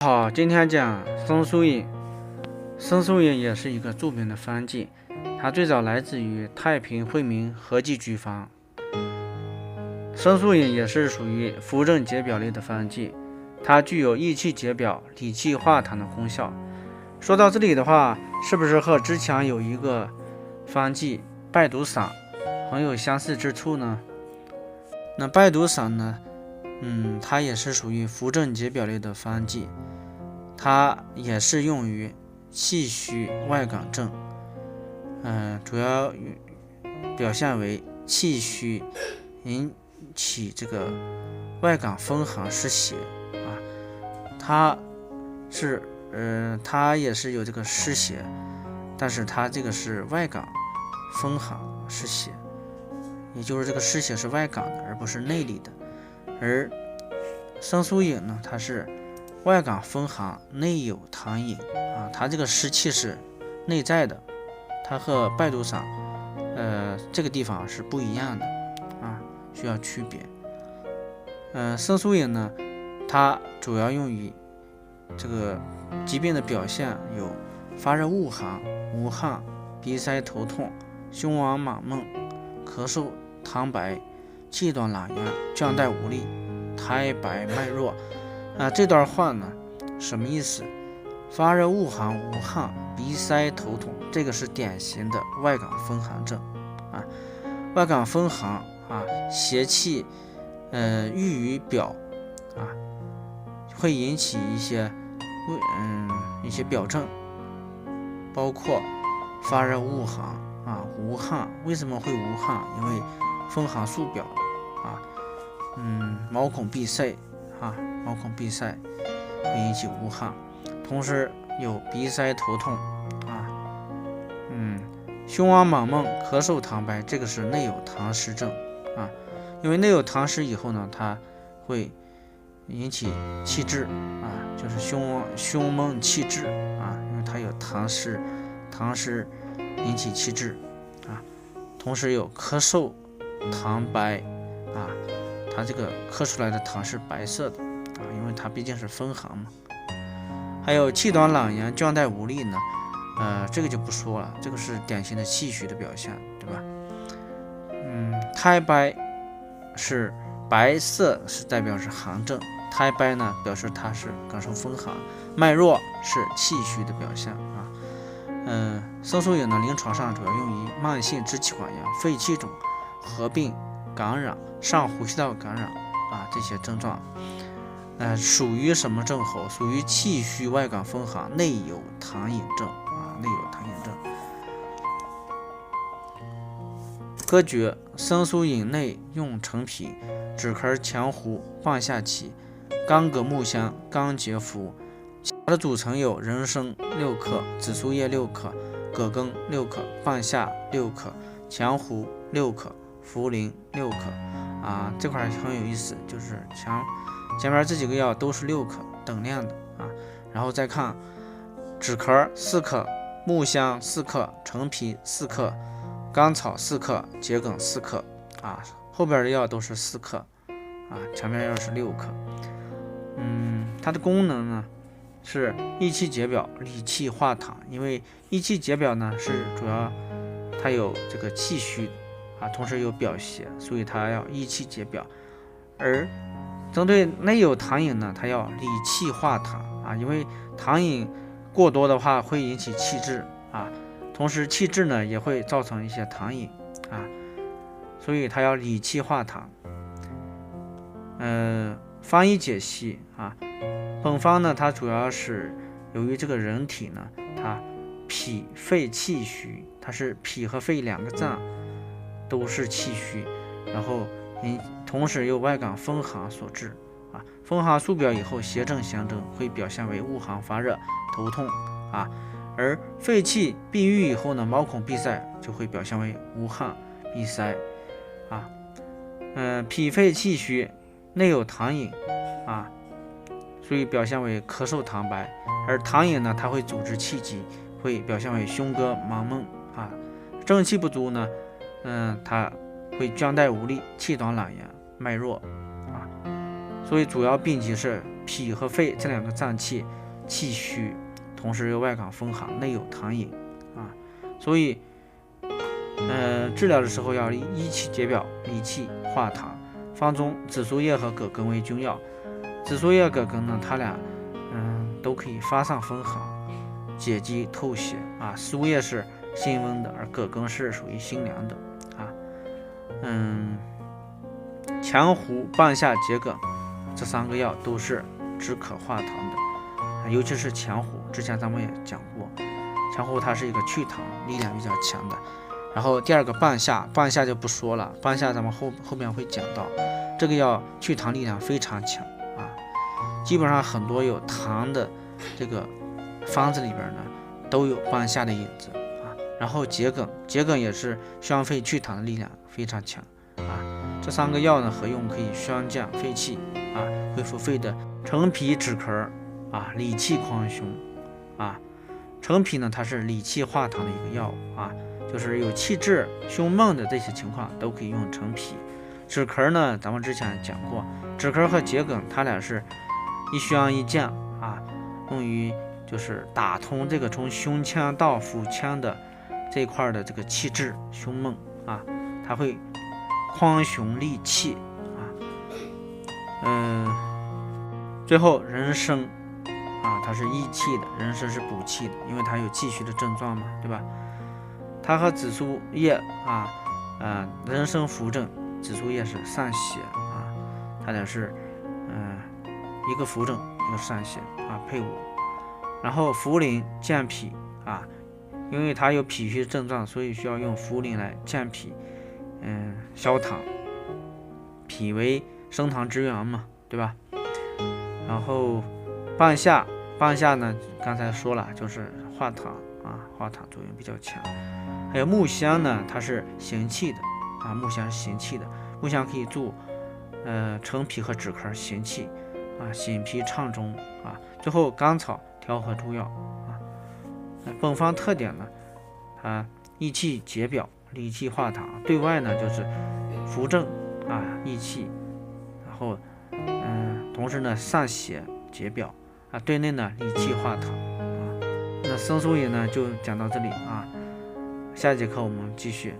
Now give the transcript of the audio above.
好，今天讲生疏饮。生疏饮也是一个著名的方剂，它最早来自于太平惠民合剂局方。生疏饮也是属于扶正解表类的方剂，它具有益气解表、理气化痰的功效。说到这里的话，是不是和之前有一个方剂败毒散很有相似之处呢？那败毒散呢，它也是属于扶正解表类的方剂，它也是用于气虚外感症，主要表现为气虚引起这个外感风寒湿邪啊，它也是有这个湿邪，但是它这个是外感风寒湿邪，也就是这个湿邪是外感的，而不是内里的。而生疏饮呢，它是外感风寒，内有痰饮啊，它这个湿气是内在的，它和败毒散这个地方是不一样的啊，需要区别。生疏饮呢，它主要用于这个疾病的表现有发热恶寒、无汗、鼻塞头痛、胸脘满闷、咳嗽痰白、气短懒言、倦怠无力、苔白脉弱。这段话呢，什么意思？发热恶寒无汗、鼻塞头痛，这个是典型的外感风寒症啊。外感风寒啊，邪气郁于表啊，会引起一些表症，包括发热恶寒啊、无汗。为什么会无汗？因为风寒宿表啊，毛孔闭塞啊，毛孔闭塞会引起无汗，同时有鼻塞头痛啊，胸脘满闷、咳嗽痰白，这个是内有痰湿症啊。因为内有痰湿以后呢，它会引起气滞啊，就是胸闷气滞啊，因为它有痰湿引起气滞啊。同时有咳嗽痰白啊，它这个咳出来的痰是白色的啊，因为它毕竟是风寒嘛。还有气短懒言、倦怠无力呢，这个就不说了，这个是典型的气虚的表现，对吧？苔白是白色，是代表是寒症，苔白呢表示它是感受风寒，脉弱是气虚的表现啊。生疏饮呢，临床上主要用于慢性支气管炎、肺气肿、合并感染、上呼吸道感染啊这些症状。属于什么症候？属于气虚外感风寒，内有痰饮症啊，内有痰饮症。歌诀：生疏饮内用陈皮、止咳强胡、半夏芪、干葛木香、干结服。其他的组成有人参6克、紫苏叶6克、葛根6克、半夏6克、强胡6克、茯苓6克啊。这块很有意思，就是前面这几个药都是6克等量的啊。然后再看止咳4克、木香4克、陈皮4克、甘草4克、桔梗4克啊，后边的药都是4克啊，前面药是6克。它的功能呢是益气解表、理气化痰。因为益气解表呢是主要它有这个气虚啊，同时有表邪，所以它要益气解表。而针对内有痰饮呢，它要理气化痰啊，因为痰饮过多的话会引起气滞啊，同时气滞呢也会造成一些痰饮啊，所以它要理气化痰。方医解析啊，本方呢它主要是由于这个人体呢，它脾肺气虚，它是脾和肺两个脏都是气虚，然后同时又外感风寒所致啊。风寒宿表以后，邪正相争，会表现为恶寒发热、头痛啊。而肺气闭郁以后呢，毛孔闭塞就会表现为无汗、鼻塞啊。脾肺气虚，内有痰饮啊，所以表现为咳嗽痰白。而痰饮呢，它会阻滞气机，会表现为胸膈满闷啊。正气不足呢，它会倦怠无力、气短懒言、脉弱啊。所以主要病机是脾和肺这两个脏器气虚，同时又外感风寒，内有痰饮啊，所以治疗的时候要益气解表，理气化痰。方中紫苏叶和葛根为君药。紫苏叶、葛根呢，它俩都可以发散风寒，解肌透血啊。苏叶是辛温的，而葛根是属于辛凉的啊。强胡、半夏、桔梗这3个药都是止渴化痰的，尤其是强胡，之前咱们也讲过，强胡它是一个祛痰力量比较强的。然后第二个半夏，半夏就不说了，半夏咱们后面会讲到，这个药祛痰力量非常强啊，基本上很多有痰的这个方子里边呢都有半夏的影子啊。然后桔梗也是宣肺祛痰的力量非常强啊。这3个药呢合用可以宣降肺气啊，恢复肺的陈皮止咳啊，理气宽胸啊。陈皮呢它是理气化痰的一个药物啊，就是有气滞、胸闷的这些情况都可以用陈皮。止咳呢，咱们之前讲过，止咳和桔梗它俩是一宣一降啊，用于就是打通这个从胸腔到腹腔的这块的这个气滞、胸闷啊，它会宽胸利气啊。最后人参啊，它是益气的，人参是补气的，因为它有气虚的症状嘛，对吧？它和紫苏叶人参扶正，紫苏叶是散血啊，它俩是一个扶正，一个散血啊，配伍。然后茯苓健脾啊，因为它有脾虚症状，所以需要用茯苓来健脾，消痰。脾为升糖之源嘛，对吧？然后半夏呢，刚才说了，就是化痰啊，化痰作用比较强。还有木香呢，它是行气的啊，木香是行气的，木香可以助陈皮和止咳行气啊，醒脾畅中啊。最后甘草调和诸药啊。本方特点呢，它益气解表，理气化痰，对外呢就是扶正啊，益气，然后同时呢散血解表啊，对内呢理气化痰啊。那生疏饮呢就讲到这里啊，下节课我们继续。